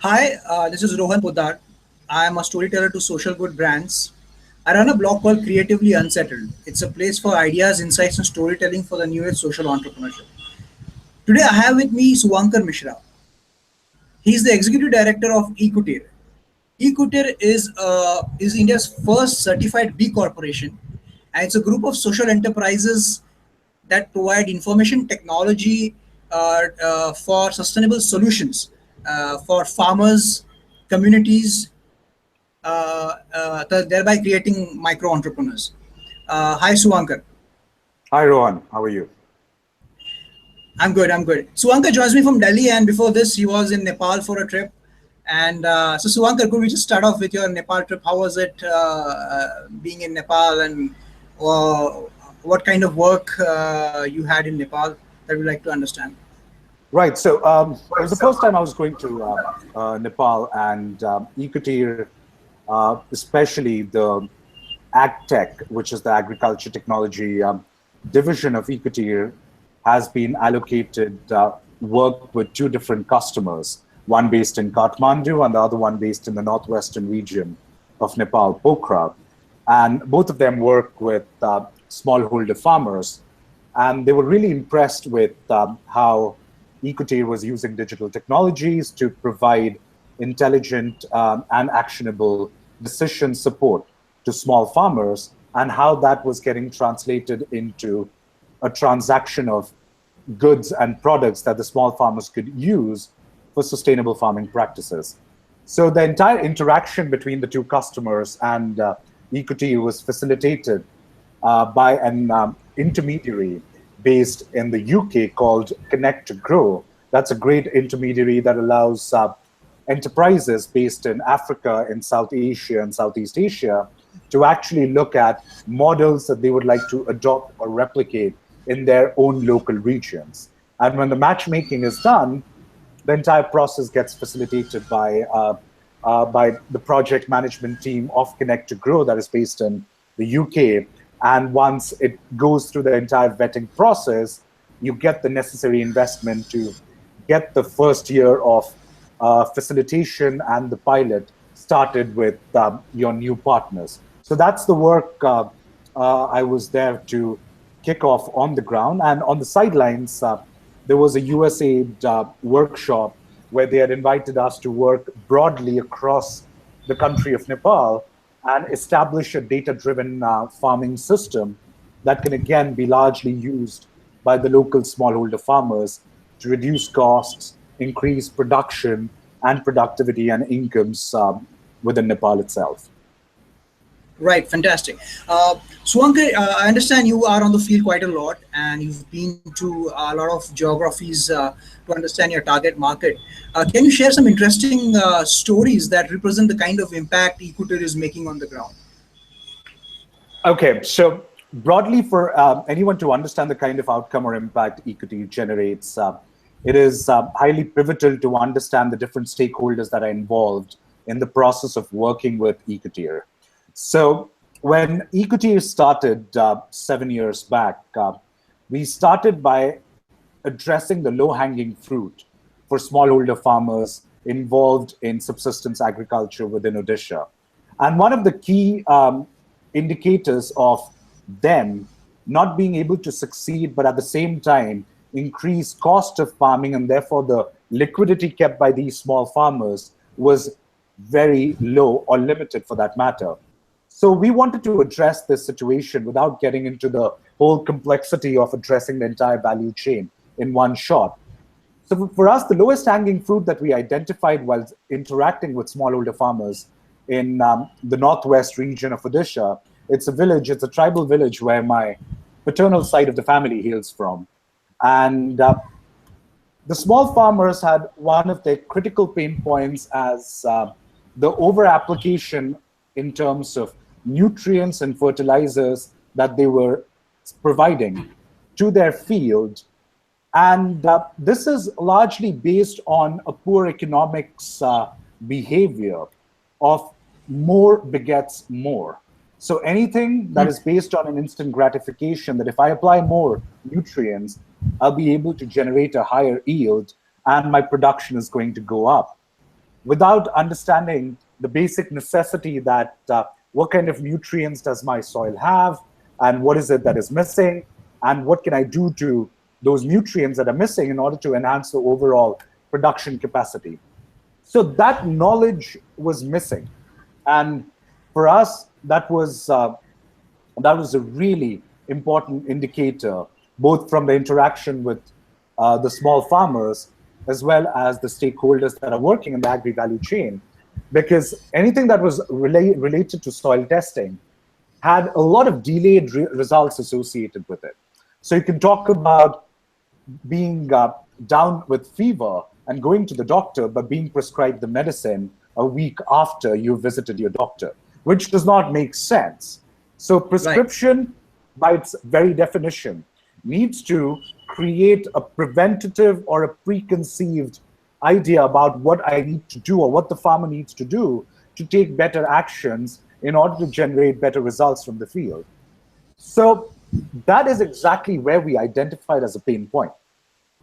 Hi, this is Rohan Poddar. I am a storyteller to social good brands. I run a blog called Creatively Unsettled. It's a place for ideas, insights, and storytelling for the new age social entrepreneurship. Today, I have with me Suvankar Mishra. He's the executive director of eKutir. eKutir is India's first certified B Corporation, and it's a group of social enterprises that provide information technology for sustainable solutions for farmers, communities, thereby creating micro entrepreneurs. Hi, Suvankar. Hi, Rohan. How are you? I'm good. I'm good. Suvankar joins me from Delhi, and before this, he was in Nepal for a trip. And so, Suvankar, could we just start off with your Nepal trip? How was it being in Nepal, and uh, what kind of work you had in Nepal that we'd like to understand? Right. So it was the first time I was going to Nepal, and Ecotier, especially the AgTech, which is the agriculture technology division of Ecotier, has been allocated work with two different customers, one based in Kathmandu and the other one based in the northwestern region of Nepal, Pokhara. And both of them work with smallholder farmers. And they were really impressed with how Ecotier was using digital technologies to provide intelligent and actionable decision support to small farmers, and how that was getting translated into a transaction of goods and products that the small farmers could use for sustainable farming practices. So the entire interaction between the two customers and Ecotier was facilitated by an intermediary based in the UK called Connect to Grow. That's a great intermediary that allows enterprises based in Africa, in South Asia, and Southeast Asia to actually look at models that they would like to adopt or replicate in their own local regions. And when the matchmaking is done, the entire process gets facilitated by the project management team of Connect to Grow that is based in the UK. And once it goes through the entire vetting process, you get the necessary investment to get the first year of facilitation and the pilot started with your new partners. So that's the work I was there to kick off on the ground. And on the sidelines, there was a USAID workshop where they had invited us to work broadly across the country of Nepal and establish a data-driven farming system that can again be largely used by the local smallholder farmers to reduce costs, increase production and productivity and incomes within Nepal itself. Right, fantastic. Suvankar, I understand you are on the field quite a lot, and you've been to a lot of geographies to understand your target market. Can you share some interesting stories that represent the kind of impact eKutir is making on the ground? Okay, so broadly for anyone to understand the kind of outcome or impact equity generates, it is highly pivotal to understand the different stakeholders that are involved in the process of working with Ecotier. So when Ecotier started 7 years back, we started by addressing the low-hanging fruit for smallholder farmers involved in subsistence agriculture within Odisha. And one of the key indicators of them not being able to succeed, but at the same time increase cost of farming, and therefore the liquidity kept by these small farmers was very low or limited for that matter. So we wanted to address this situation without getting into the whole complexity of addressing the entire value chain in one shot. So for us, the lowest hanging fruit that we identified while interacting with smallholder farmers in the northwest region of Odisha, it's a village, it's a tribal village where my paternal side of the family hails from. And the small farmers had one of their critical pain points as the over application in terms of nutrients and fertilizers that they were providing to their field. And this is largely based on a poor economics behavior of more begets more. So anything that is based on an instant gratification, that if I apply more nutrients, I'll be able to generate a higher yield and my production is going to go up. without understanding the basic necessity that what kind of nutrients does my soil have, and what is it that is missing, and what can I do to those nutrients that are missing in order to enhance the overall production capacity. So that knowledge was missing, and for us, that was a really important indicator, both from the interaction with the small farmers as well as the stakeholders that are working in the agri value chain, because anything that was related to soil testing had a lot of delayed results associated with it. So you can talk about being down with fever and going to the doctor, but being prescribed the medicine a week after you visited your doctor, which does not make sense. So Right. prescription, by its very definition, needs to create a preventative or a preconceived idea about what I need to do or what the farmer needs to do to take better actions in order to generate better results from the field. So that is exactly where we identified as a pain point.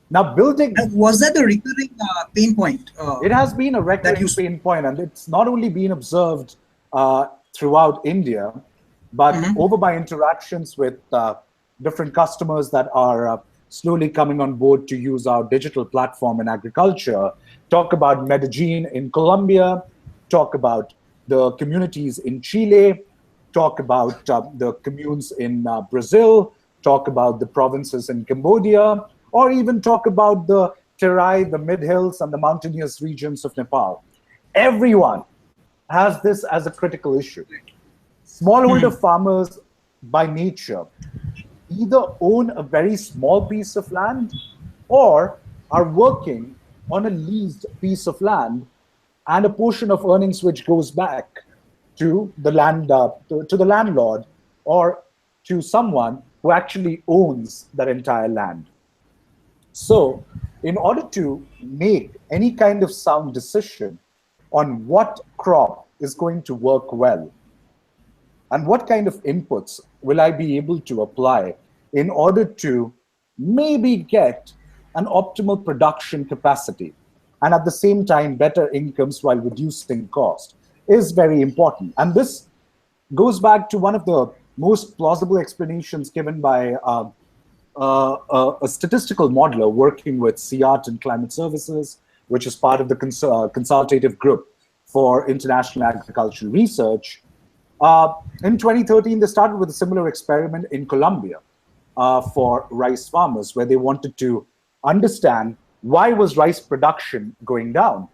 Now, building, And was that the recurring pain point it has been a that you? recurring pain point, and it's not only been observed throughout India, but Mhm. over my interactions with different customers that are slowly coming on board to use our digital platform in agriculture, talk about Medellin in Colombia, talk about the communities in Chile, talk about the communes in Brazil, talk about the provinces in Cambodia, or even talk about the Terai, the mid hills, and the mountainous regions of Nepal. Everyone has this as a critical issue. Smallholder Mhm. farmers, by nature, either own a very small piece of land or are working on a leased piece of land and a portion of earnings which goes back to the to the landlord or to someone who actually owns that entire land. So, in order to make any kind of sound decision on what crop is going to work well, and what kind of inputs will I be able to apply in order to maybe get an optimal production capacity and at the same time better incomes while reducing cost is very important. And this goes back to one of the most plausible explanations given by a statistical modeler working with CIAT and Climate Services, which is part of the consultative group for international agricultural research. In 2013, they started with a similar experiment in Colombia for rice farmers, where they wanted to understand why was rice production going down.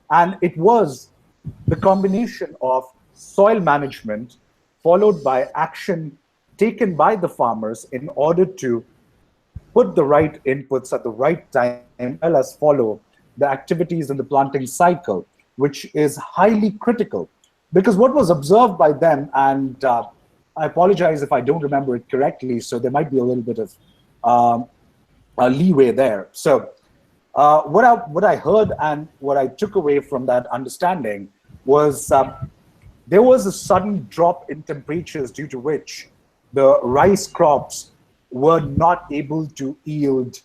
And it was the combination of soil management followed by action taken by the farmers in order to put the right inputs at the right time, as well as follow the activities in the planting cycle, which is highly critical. Because what was observed by them, and I apologize if I don't remember it correctly, so there might be a little bit of um, a leeway there. So what I heard and what I took away from that understanding was there was a sudden drop in temperatures due to which the rice crops were not able to yield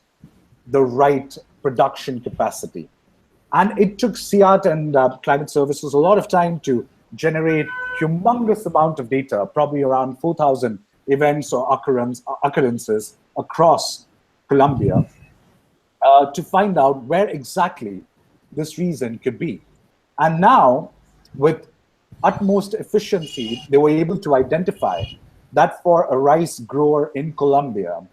the right production capacity. And it took CIAT and Climate Services a lot of time to generate humongous amount of data, probably around 4,000 events or occurrences across Colombia, to find out where exactly this reason could be. And now, with utmost efficiency, they were able to identify that for a rice grower in Colombia,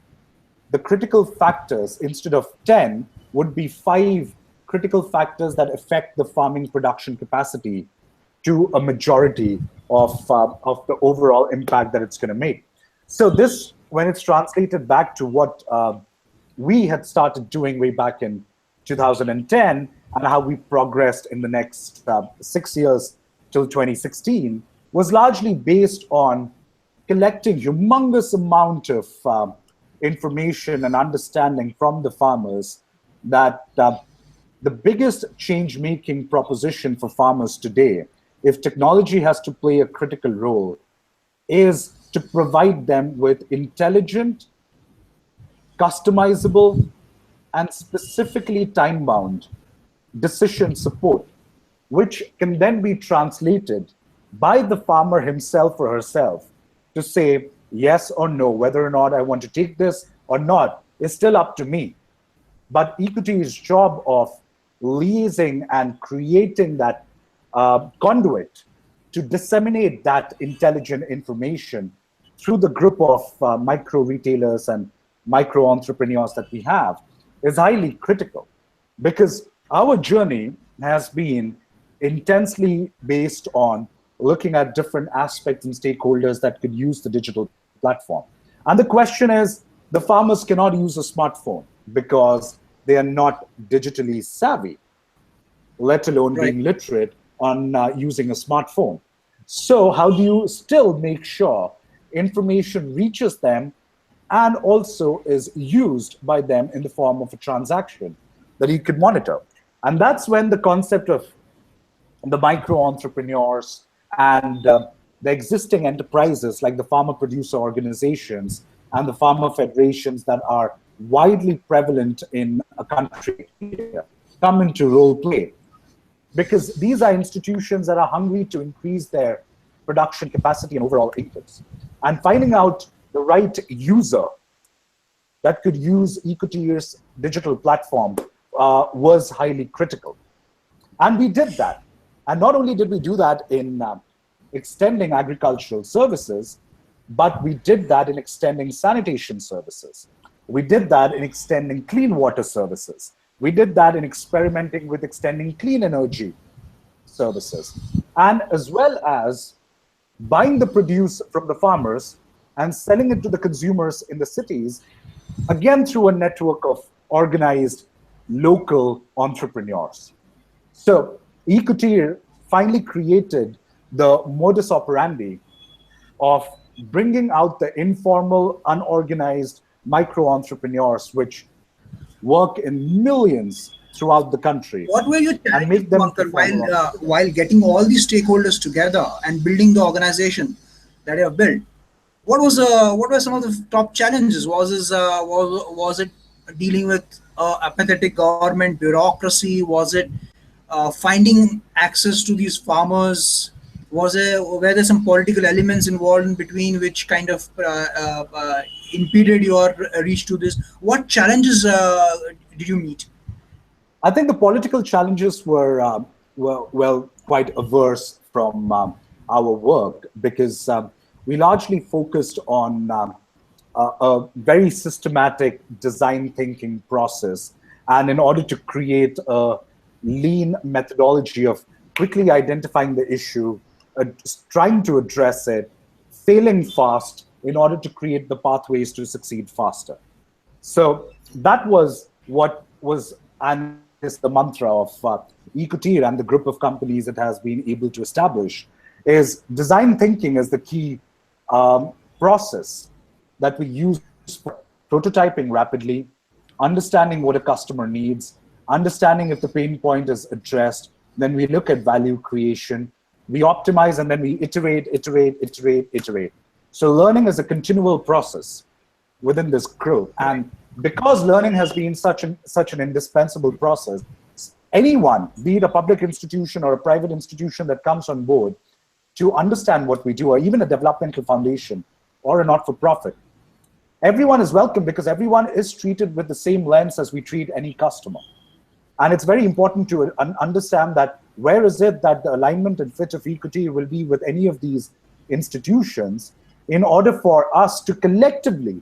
the critical factors, instead of 10, would be 5 critical factors that affect the farming production capacity to a majority of the overall impact that it's going to make. So this, when it's translated back to what we had started doing way back in 2010 and how we progressed in the next 6 years till 2016, was largely based on collecting humongous amount of information and understanding from the farmers that the biggest change making proposition for farmers today, if technology has to play a critical role, is to provide them with intelligent, customizable, and specifically time bound decision support, which can then be translated by the farmer himself or herself to say yes or no, whether or not I want to take this or not is still up to me. But Ecotir's job of liaising and creating that conduit to disseminate that intelligent information through the group of micro retailers and micro entrepreneurs that we have is highly critical, because our journey has been intensely based on looking at different aspects and stakeholders that could use the digital platform. And the question is, the farmers cannot use a smartphone because they are not digitally savvy, let alone Right. being literate on using a smartphone. So how do you still make sure information reaches them and also is used by them in the form of a transaction that you could monitor? And that's when the concept of the micro entrepreneurs and the existing enterprises like the farmer producer organizations and the farmer federations that are widely prevalent in a country come into role play, because these are institutions that are hungry to increase their production capacity and overall inputs. And finding out the right user that could use Ecotir's digital platform was highly critical. And we did that. And not only did we do that in extending agricultural services, but we did that in extending sanitation services. We did that in extending clean water services. We did that in experimenting with extending clean energy services, and as well as buying the produce from the farmers and selling it to the consumers in the cities, again through a network of organized local entrepreneurs. So Ecotier finally created the modus operandi of bringing out the informal, unorganized micro entrepreneurs, which work in millions throughout the country, What were your and challenges, make them into Suvankar, formal entrepreneurs. while getting all these stakeholders together and building the organization that you have built? What were some of the top challenges? Was it dealing with apathetic government bureaucracy? Was it finding access to these farmers? Were there some political elements involved in between which kind of impeded your reach to this? What challenges did you meet? I think the political challenges were well, quite averse from our work, because we largely focused on a very systematic design thinking process. And in order to create a lean methodology of quickly identifying the issue, trying to address it, failing fast in order to create the pathways to succeed faster. So that was what was, and is the mantra of Ecotier and the group of companies it has been able to establish, is design thinking as the key process that we use for prototyping rapidly, understanding what a customer needs, understanding if the pain point is addressed, then we look at value creation, we optimize, and then we iterate. So learning is a continual process within this group. And because learning has been such an indispensable process, anyone, be it a public institution or a private institution that comes on board to understand what we do, or even a developmental foundation or a not-for-profit, everyone is welcome, because everyone is treated with the same lens as we treat any customer. And it's very important to understand that where is it that the alignment and fit of Ecotier will be with any of these institutions in order for us to collectively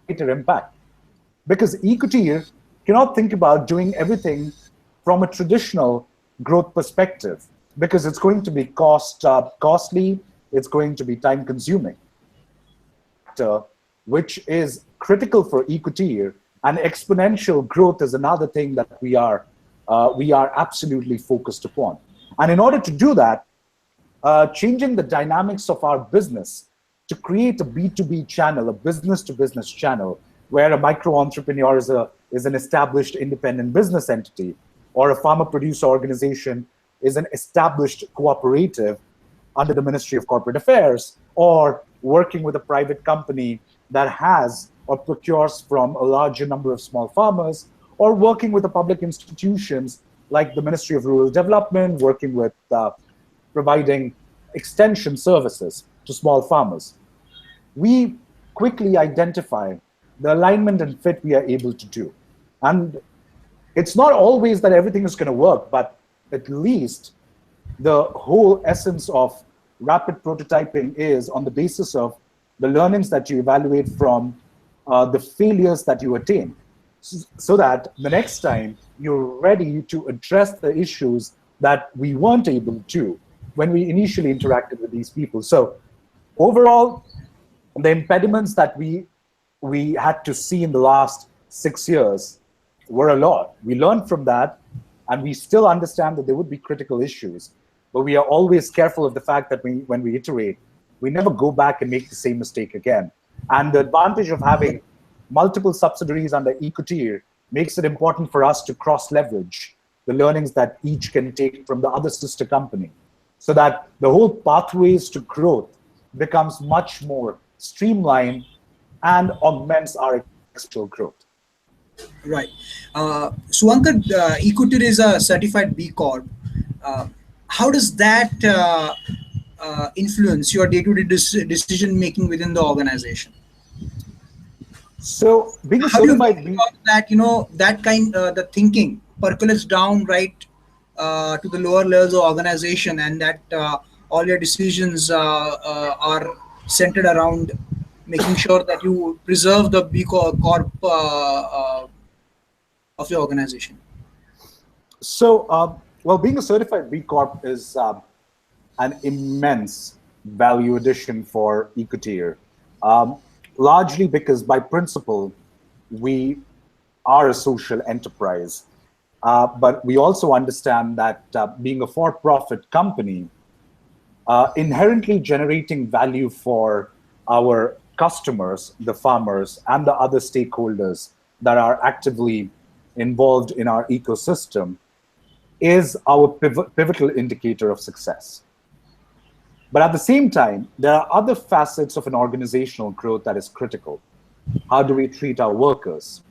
create an impact. Because Ecotier cannot think about doing everything from a traditional growth perspective, because it's going to be costly, it's going to be time consuming. Which is critical for Ecotier, and exponential growth is another thing that we are absolutely focused upon. And in order to do that, changing the dynamics of our business to create a B2B channel, a business-to-business channel, where a micro-entrepreneur is an established independent business entity, or a farmer-producer organization is an established cooperative under the Ministry of Corporate Affairs, or working with a private company that has or procures from a larger number of small farmers, or working with the public institutions like the Ministry of Rural Development, working with providing extension services to small farmers, we quickly identify the alignment and fit we are able to do. And it's not always that everything is going to work, but at least the whole essence of rapid prototyping is on the basis of the learnings that you evaluate from the failures that you attain, so that the next time you're ready to address the issues that we weren't able to when we initially interacted with these people. So overall, the impediments that we had to see in the last 6 years were a lot. We learned from that, and we still understand that there would be critical issues, but we are always careful of the fact that when we iterate, we never go back and make the same mistake again. And the advantage of having multiple subsidiaries under Ecotier makes it important for us to cross-leverage the learnings that each can take from the other sister company, so that the whole pathways to growth becomes much more streamlined and augments our exponential growth. Right. Suvankar, eKutir is a certified B Corp. Uh, how does that influence your day-to-day decision making within the organization? So being a How do you make certified B, sure that that kind the thinking percolates down right to the lower levels of organization, and that all your decisions are centered around making sure that you preserve the Corp of your organization? so well, being a certified B Corp is an immense value addition for Ecotier, um, largely because by principle we are a social enterprise. But we also understand that being a for-profit company, inherently generating value for our customers, the farmers, and the other stakeholders that are actively involved in our ecosystem is our pivotal indicator of success. But at the same time, there are other facets of an organizational growth that is critical. How do we treat our workers?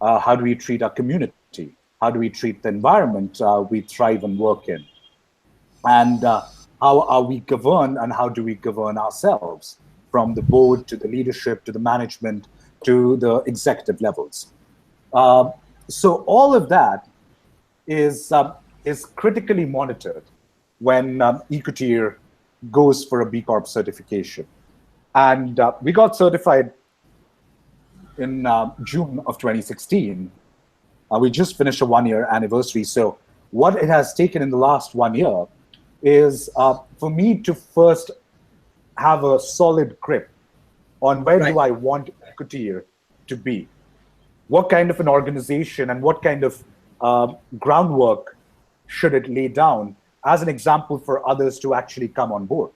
How do we treat our community? How do we treat the environment we thrive and work in? And how are we governed, and how do we govern ourselves, from the board to the leadership to the management to the executive levels? Uh, so all of that is critically monitored when Ecotier goes for a B Corp certification. And we got certified in June of 2016. We just finished a 1 year anniversary. So what it has taken in the last 1 year is for me to first have a solid grip on where Right. do I want Ecotier to be, what kind of an organization and what kind of groundwork should it lay down as an example for others to actually come on board.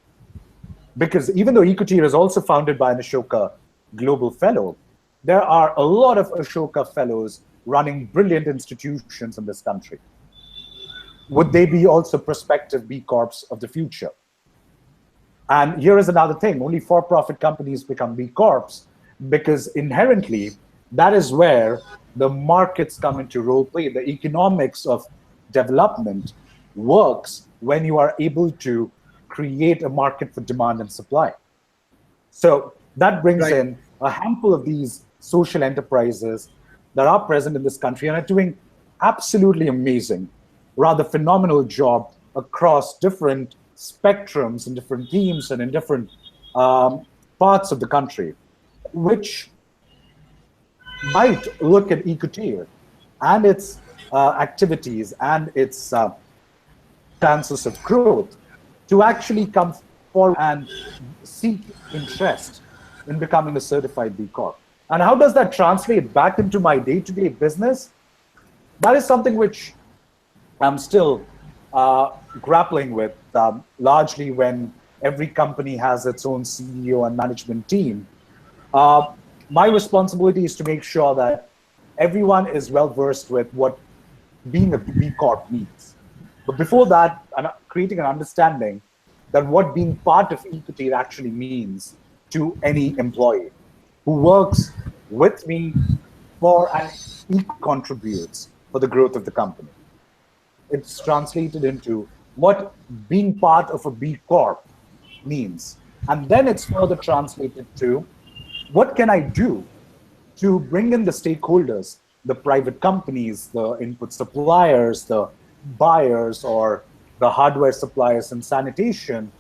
Because even though Ecotier is also founded by an Ashoka Global Fellow, there are a lot of Ashoka Fellows running brilliant institutions in this country. Would they be also prospective B Corps of the future? And here is another thing, only for-profit companies become B Corps because inherently that is where the markets come into role play. The economics of development works when you are able to create a market for demand and supply. So that brings Right. in a handful of these social enterprises that are present in this country and are doing absolutely amazing, rather phenomenal job across different spectrums and different themes and in different parts of the country, which might look at Ecotier and its activities and its chances of growth to actually come forward and seek interest in becoming a certified B Corp. And how does that translate back into my day-to-day business? That is something which I'm still grappling with, largely when every company has its own CEO and management team. Uh, my responsibility is to make sure that everyone is well versed with what being a B Corp means. But before that, I'm creating an understanding that what being part of Ecotier actually means to any employee who works with me for and equally contributes for the growth of the company. it's translated into what being part of a B Corp means. And then it's further translated to what can I do to bring in the stakeholders, the private companies, the input suppliers, the buyers, or the hardware suppliers in sanitation,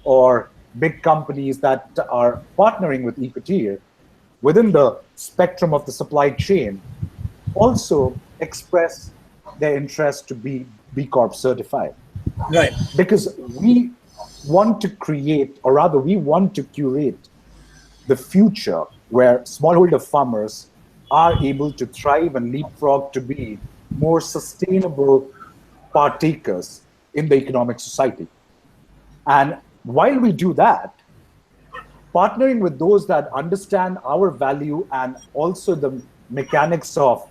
or big companies that are partnering with Ecotier within the spectrum of the supply chain, also express their interest to be B Corp certified. Right. Because we want to create, or rather, we want to curate the future where smallholder farmers are able to thrive and leapfrog to be more sustainable partakers in the economic society. And while we do that, partnering with those that understand our value and also the mechanics of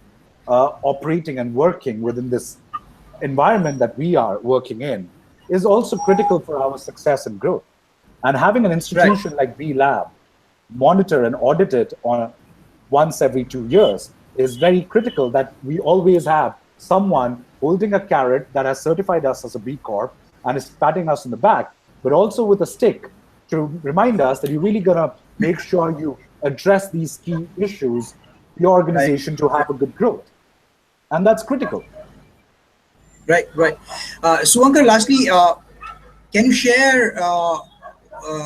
operating and working within this environment that we are working in is also critical for our success and growth. And having an Right. institution like B Lab monitor and audit it on once every 2 years is very critical, that we always have someone holding a carrot that has certified us as a B Corp and is patting us on the back, but also with a stick to remind us that you're really going to make sure you address these key issues for your Right. organization to have a good growth. And that's critical. Right. Right. Suvankar, lastly, can you share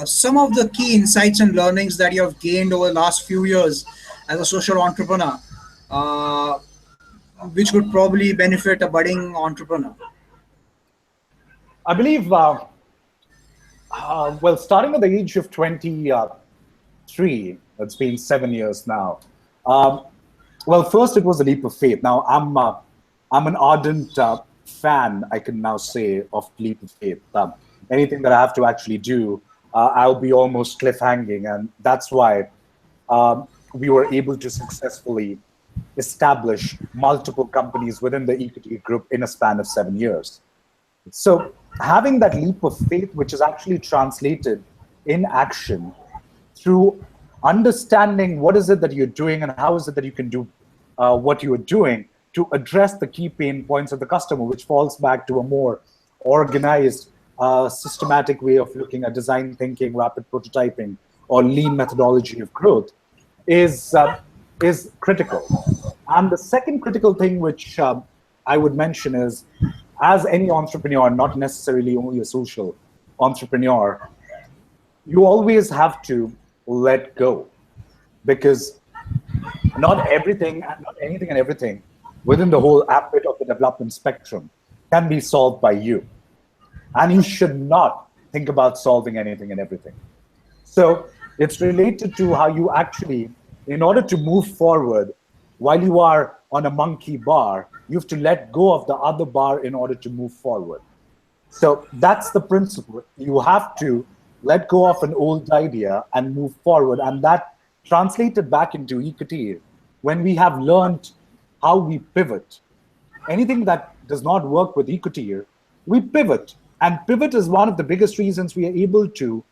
some of the key insights and learnings that you have gained over the last few years as a social entrepreneur, uh, which could probably benefit a budding entrepreneur? I believe, well, starting at the age of 23, it's been 7 years now. Um, well, first it was a leap of faith. Now I'm an ardent fan, I can now say, of leap of faith. Anything that I have to actually do, I'll be almost cliffhanging, and that's why we were able to successfully establish multiple companies within the Ecotier group in a span of 7 years. So having that leap of faith, which is actually translated in action through understanding what is it that you're doing and how is it that you can do what you are doing to address the key pain points of the customer, which falls back to a more organized, systematic way of looking at design thinking, rapid prototyping, or lean methodology of growth, is critical. And the second critical thing which I would mention is, as any entrepreneur, not necessarily only a social entrepreneur, you always have to let go, because not everything and not anything and everything within the whole ambit of the development spectrum can be solved by you. And you should not think about solving anything and everything. So it's related to how you actually, in order to move forward, while you are on a monkey bar, you have to let go of the other bar in order to move forward. So that's the principle. You have to let go of an old idea and move forward. And that translated back into Ecotier, when we have learned how we pivot. Anything that does not work with Ecotier, we pivot. And pivot is one of the biggest reasons we are able to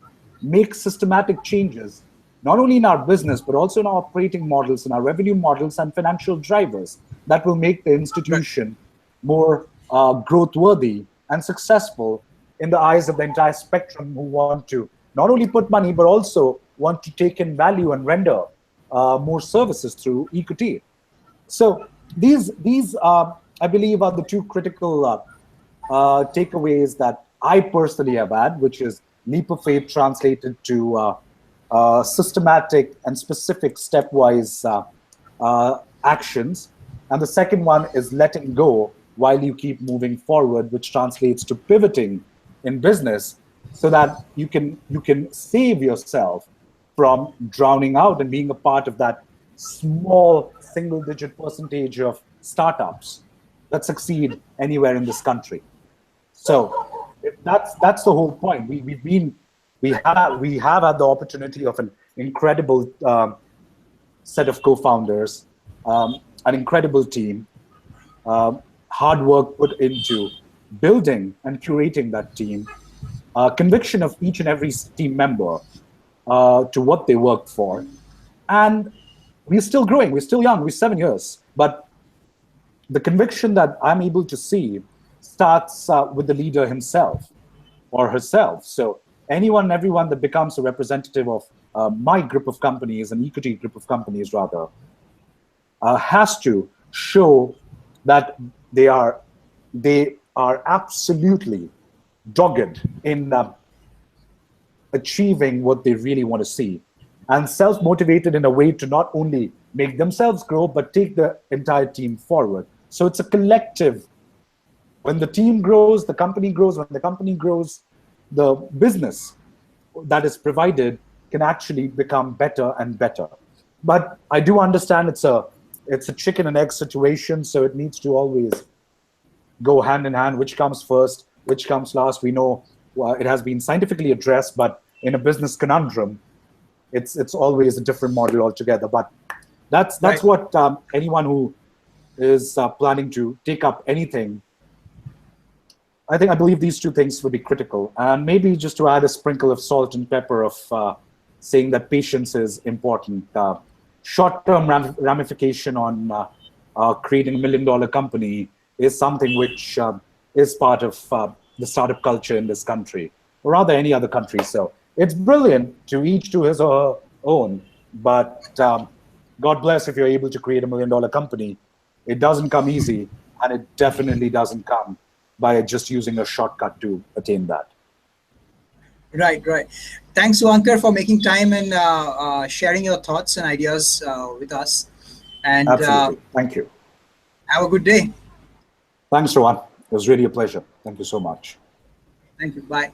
make systematic changes, not only in our business, but also in our operating models, in our revenue models and financial drivers that will make the institution more growth worthy and successful in the eyes of the entire spectrum, who want to not only put money, but also want to take in value and render more services through Ecotier. So these I believe, are the two critical takeaways that I personally have had, which is leap of faith translated to systematic and specific stepwise actions. And the second one is letting go while you keep moving forward, which translates to pivoting in business, so that you can save yourself from drowning out and being a part of that small single-digit percentage of startups that succeed anywhere in this country. So that's the whole point. We have had the opportunity of an incredible set of co-founders, an incredible team, hard work put into building and curating that team, conviction of each and every team member to what they work for, and we're still growing. We're still young. We're 7 years, but the conviction that I'm able to see starts with the leader himself or herself. So anyone and everyone that becomes a representative of my group of companies, an equity group of companies rather, has to show that they are absolutely dogged in achieving what they really want to see, and self-motivated in a way to not only make themselves grow but take the entire team forward. So it's a collective. When the team grows, the company grows. When the company grows, the business that is provided can actually become better and better. But I do understand it's a chicken and egg situation, so it needs to always go hand in hand. Which comes first, which comes last? We know it has been scientifically addressed, but in a business conundrum, it's always a different model altogether. But that's Right. what anyone who is planning to take up anything, I believe these two things would be critical. And maybe just to add a sprinkle of salt and pepper of saying that patience is important. Short-term ramification on creating $1 million company is something which is part of the startup culture in this country, or rather any other country. So it's brilliant, to each to his or her own. But God bless if you're able to create $1 million company. It doesn't come easy, and it definitely doesn't come by just using a shortcut to attain that. Right, right. Thanks, Suvankar, for making time and sharing your thoughts and ideas with us. And Absolutely. Thank you. have a good day. Thanks, Rohan. It was really a pleasure. Thank you so much. Thank you. Bye.